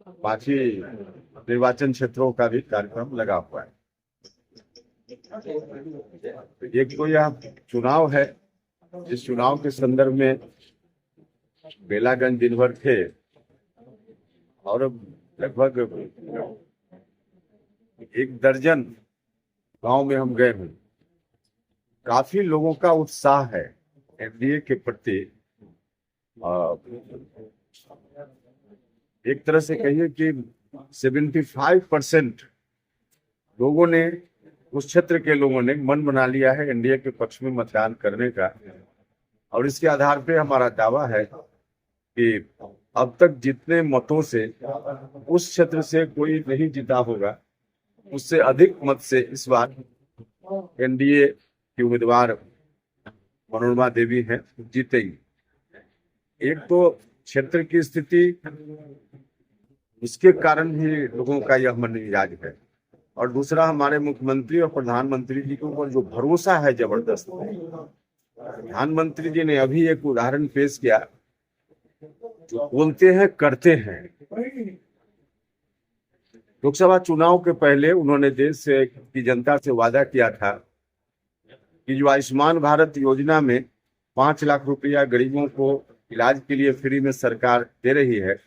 बाकी निर्वाचन क्षेत्रों का भी कार्यक्रम लगा हुआ है। एक तो यह चुनाव है, इस चुनाव के संदर्भ में बेलागंज दिन भर थे और लगभग 1 दर्जन गांव में हम गए हैं। काफी लोगों का उत्साह है एनडीए के प्रति। एक तरह से कहिए कि 75% लोगों ने, उस क्षेत्र के लोगों ने मन बना लिया है एनडीए के पक्ष में मतदान करने का। और इसके आधार पे हमारा दावा है कि अब तक जितने मतों से उस क्षेत्र से कोई नहीं जीता होगा, उससे अधिक मत से इस बार एनडीए की उम्मीदवार मनोरमा देवी हैं, जीतेंगी। एक तो क्षेत्र की स्थिति, इसके कारण ही लोगों का यह मन मिजाज है, और दूसरा हमारे मुख्यमंत्री और प्रधानमंत्री जी के ऊपर जो भरोसा है जबरदस्त। प्रधानमंत्री जी ने अभी एक उदाहरण पेश किया, जो बोलते हैं करते हैं। लोकसभा चुनाव के पहले उन्होंने देश की जनता से वादा किया था कि जो आयुष्मान भारत योजना में 5 लाख रुपया गरीबों को इलाज के लिए फ्री में सरकार दे रही है,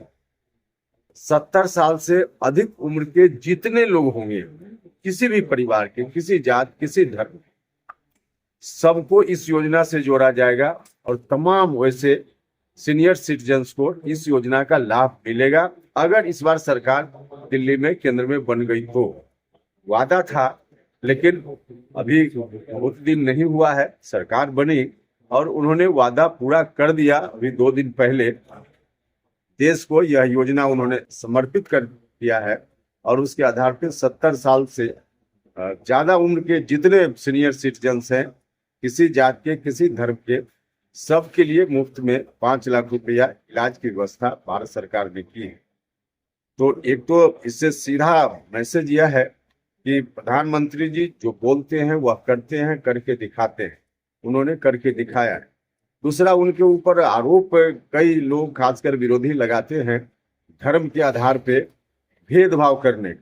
70 साल से अधिक उम्र के जितने लोग होंगे, किसी भी परिवार के, किसी जात, किसी धर्म, सबको इस योजना से जोड़ा जाएगा और तमाम वैसे सीनियर सिटीजन्स को इस योजना का लाभ मिलेगा अगर इस बार सरकार दिल्ली में केंद्र में बन गई तो। वादा था, लेकिन अभी बहुत दिन नहीं हुआ है, सरकार बनी और उन्होंने वादा पूरा कर दिया। अभी 2 दिन पहले देश को यह योजना उन्होंने समर्पित कर दिया है और उसके आधार पर 70 साल से ज्यादा उम्र के जितने सीनियर सिटीजन्स हैं, किसी जात के, किसी धर्म के, सबके लिए मुफ्त में 5 लाख रुपया इलाज की व्यवस्था भारत सरकार ने की है। तो एक तो इससे सीधा मैसेज यह है कि प्रधानमंत्री जी जो बोलते हैं वह करते हैं, करके दिखाते हैं। उन्होंने करके दिखाया है। दूसरा, उनके ऊपर आरोप कई लोग, खासकर विरोधी, लगाते हैं धर्म के आधार पे भेदभाव करने,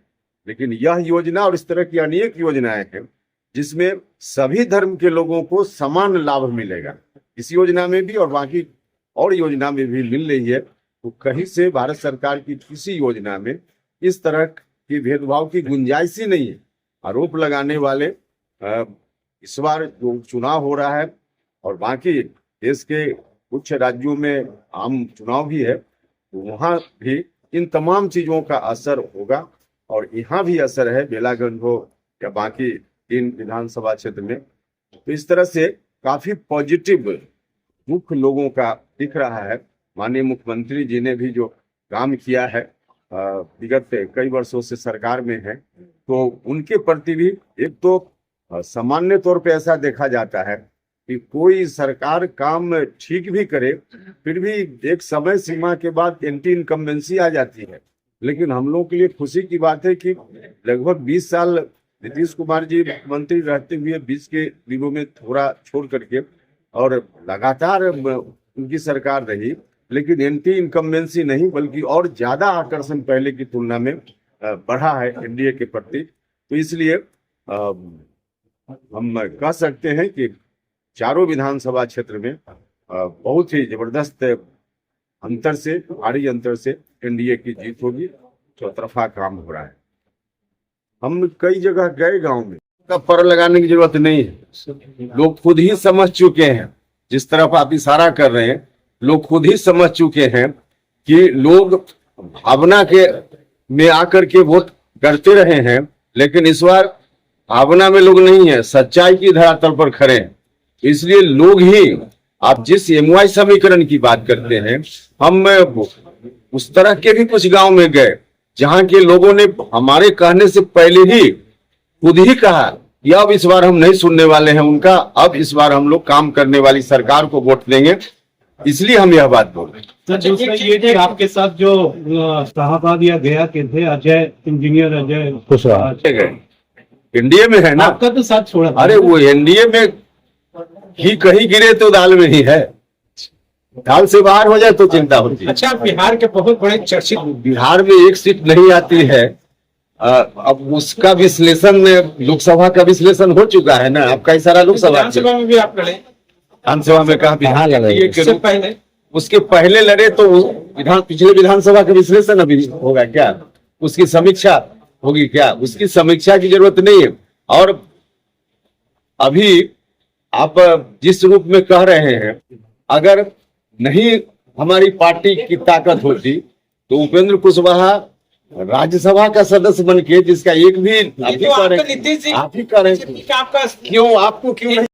लेकिन यह योजना और इस तरह की अनेक योजनाएं हैं जिसमें सभी धर्म के लोगों को समान लाभ मिलेगा। इस योजना में भी और बाकी और योजना में भी मिल रही है। तो कहीं से भारत सरकार की किसी योजना में इस तरह की भेदभाव की गुंजाइश ही नहीं है। आरोप लगाने वाले इस बार जो चुनाव हो रहा है और बाकी देश के कुछ राज्यों में आम चुनाव भी है, तो वहाँ भी इन तमाम चीजों का असर होगा और यहाँ भी असर है, बेलागंज हो या बाकी 3 विधानसभा क्षेत्र में। तो इस तरह से काफी पॉजिटिव रुख लोगों का दिख रहा है। माननीय मुख्यमंत्री जी ने भी जो काम किया है, विगत कई वर्षों से सरकार में है, तो उनके प्रति भी एक तो सामान्य तौर पे ऐसा देखा जाता है कि कोई सरकार काम ठीक भी करे, फिर भी एक समय सीमा के बाद एंटी इनकम्बेंसी आ जाती है। लेकिन हम लोगों के लिए खुशी की बात है कि लगभग 20 साल नीतीश कुमार जी मुख्यमंत्री रहते हुए 20 के दिनों में थोड़ा छोड़ करके और लगातार उनकी सरकार रही, लेकिन एंटी इनकम्बेंसी नहीं बल्कि और ज्यादा आकर्षण पहले की तुलना में बढ़ा है एनडीए के प्रति। तो इसलिए हम कह सकते हैं कि चारों विधानसभा क्षेत्र में बहुत ही जबरदस्त अंतर से, भारी अंतर से एनडीए की जीत होगी। चौतरफा काम हो रहा है। हम कई जगह गए गांव में, का पर लगाने की जरूरत नहीं है। लोग खुद ही समझ चुके हैं, जिस तरफ आप इशारा कर रहे हैं, लोग खुद ही समझ चुके हैं कि लोग भावना के में आकर के वोट करते रहे हैं, लेकिन इस बार भावना में लोग नहीं है, सच्चाई की धरातल पर खड़े हैं। इसलिए लोग ही, आप जिस एमवाई समीकरण की बात करते हैं, हम उस तरह के भी कुछ गांव में गए जहां के लोगों ने हमारे कहने से पहले ही खुद ही कहा कि अब इस बार हम नहीं सुनने वाले हैं उनका, अब इस बार हम लोग काम करने वाली सरकार को वोट देंगे। इसलिए हम यह बात बोल रहे हैं। सर, दूसरा ये कि आपके साथ जो शाहबाद या गया के थे, अजय, इंजीनियर अजय कुशवाहा एनडीए में है ना, आपका तो साथ छोड़ा। अरे वो एनडीए में ही कहीं गिरे तो दाल में ही है। ढाल से बाहर हो जाए तो चिंता होती है। अच्छा, बिहार के बहुत बड़े चर्चित बिहार में एक सीट नहीं आती है, अब उसका विश्लेषण लोकसभा का विश्लेषण हो चुका है ना, आपका इशारा लोकसभा विधानसभा में भी आप लड़े, विधानसभा में कहा बिहार लड़े, उससे पहले उसके पहले लड़े तो पिछले विधानसभा का विश्लेषण अभी होगा क्या, उसकी समीक्षा होगी क्या, उसकी समीक्षा की जरूरत नहीं है। और अभी आप जिस रूप में कह रहे हैं, अगर नहीं हमारी पार्टी की ताकत होती तो उपेंद्र कुशवाहा राज्यसभा का सदस्य बन के, जिसका एक भी आप ही कह रहे हैं, नीतीश जी आप ही कह रहे हैं, आपका क्यों आपको क्यों नहीं